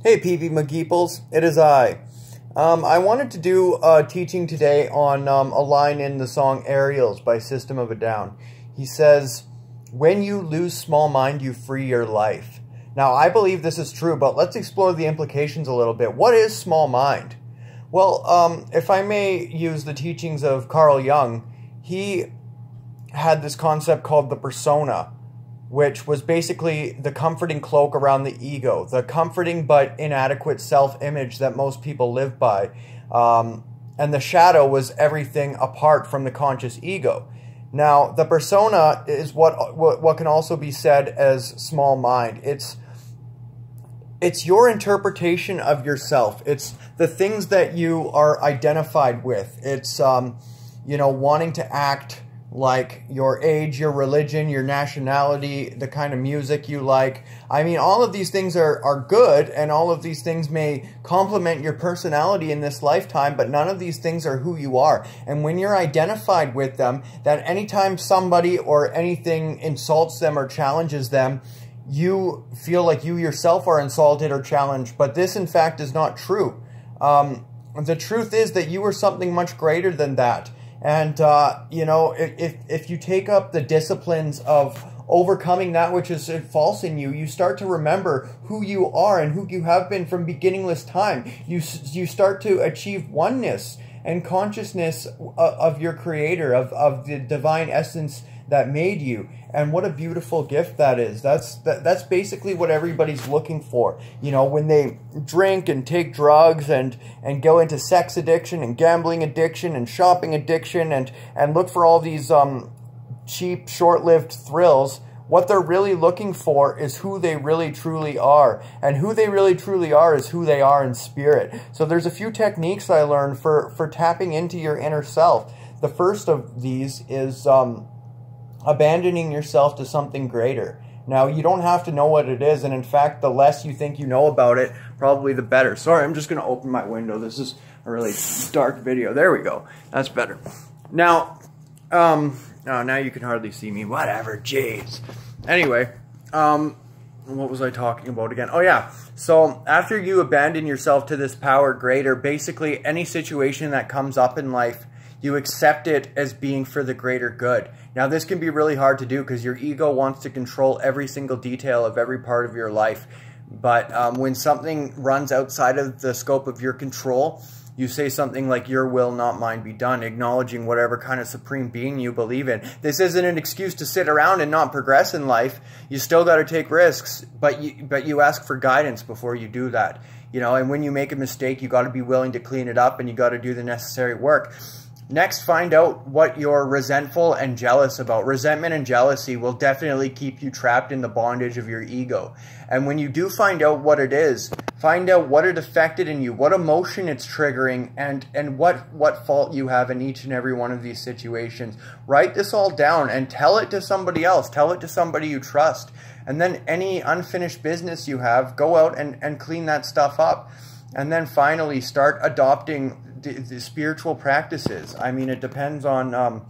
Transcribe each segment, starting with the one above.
Hey PB McGeeples, it is I. I wanted to do a teaching today on a line in the song Aerials by System of a Down. He says, "When you lose small mind, you free your life." Now, I believe this is true, but let's explore the implications a little bit. What is small mind? Well, if I may use the teachings of Carl Jung, he had this concept called the persona, which was basically the comforting cloak around the ego, the comforting but inadequate self-image that most people live by. And the shadow was everything apart from the conscious ego. Now, the persona is what can also be said as small mind. It's your interpretation of yourself. It's the things that you are identified with. It's, wanting to act like your age, your religion, your nationality, the kind of music you like. I mean, all of these things are good, and all of these things may complement your personality in this lifetime, but none of these things are who you are. And when you're identified with them, that anytime somebody or anything insults them or challenges them, you feel like you yourself are insulted or challenged. But this, in fact, is not true. The truth is that you are something much greater than that. And, if you take up the disciplines of overcoming that which is false in you, you start to remember who you are and who you have been from beginningless time. You start to achieve oneness and consciousness of your creator, of the divine essence that made you. And what a beautiful gift that is. That's basically what everybody's looking for. You know, when they drink and take drugs and go into sex addiction and gambling addiction and shopping addiction and look for all these cheap, short-lived thrills, what they're really looking for is who they really truly are. And who they really truly are is who they are in spirit. So there's a few techniques I learned for tapping into your inner self. The first of these is abandoning yourself to something greater. Now, you don't have to know what it is, and in fact, the less you think you know about it, probably the better. Sorry, I'm just going to open my window. This is a really dark video. There we go. That's better. Now, now you can hardly see me. Whatever, jeez. Anyway, what was I talking about again? Oh, yeah. So, after you abandon yourself to this power greater, basically any situation that comes up in life, you accept it as being for the greater good. Now, this can be really hard to do because your ego wants to control every single detail of every part of your life. But when something runs outside of the scope of your control, you say something like, "Your will, not mine, be done," acknowledging whatever kind of supreme being you believe in. This isn't an excuse to sit around and not progress in life. You still got to take risks, but you ask for guidance before you do that. You know, and when you make a mistake, you got to be willing to clean it up, and you got to do the necessary work. Next, find out what you're resentful and jealous about. Resentment and jealousy will definitely keep you trapped in the bondage of your ego. And when you do find out what it is, find out what it affected in you, what emotion it's triggering, and what fault you have in each and every one of these situations. Write this all down and tell it to somebody else. Tell it to somebody you trust. And then any unfinished business you have, go out and clean that stuff up. And then finally, start adopting the spiritual practices. I mean, it depends on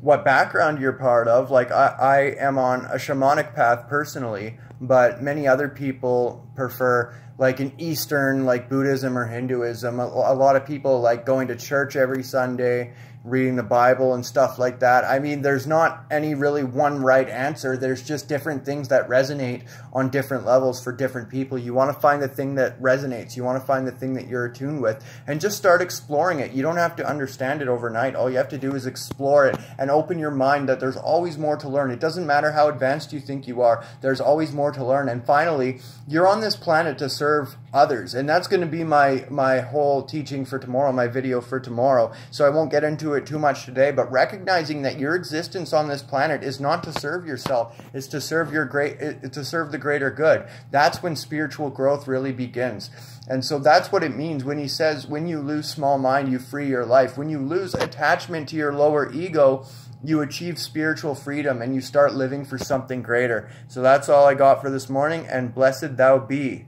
what background you're part of. Like, I am on a shamanic path personally, but many other people prefer like an Eastern, like Buddhism or Hinduism. A lot of people like going to church every Sunday, reading the Bible and stuff like that. I mean, there's not any really one right answer. There's just different things that resonate on different levels for different people. You want to find the thing that resonates. You want to find the thing that you're attuned with and just start exploring it. You don't have to understand it overnight. All you have to do is explore it and open your mind that there's always more to learn. It doesn't matter how advanced you think you are. There's always more to learn. And finally, you're on this planet to serve others. And that's going to be my whole teaching for tomorrow, my video for tomorrow. So I won't get into it too much today, but recognizing that your existence on this planet is not to serve yourself, it's to serve the greater good. That's when spiritual growth really begins. And so that's what it means when he says, when you lose small mind, you free your life. When you lose attachment to your lower ego, you achieve spiritual freedom and you start living for something greater. So that's all I got for this morning, and blessed thou be.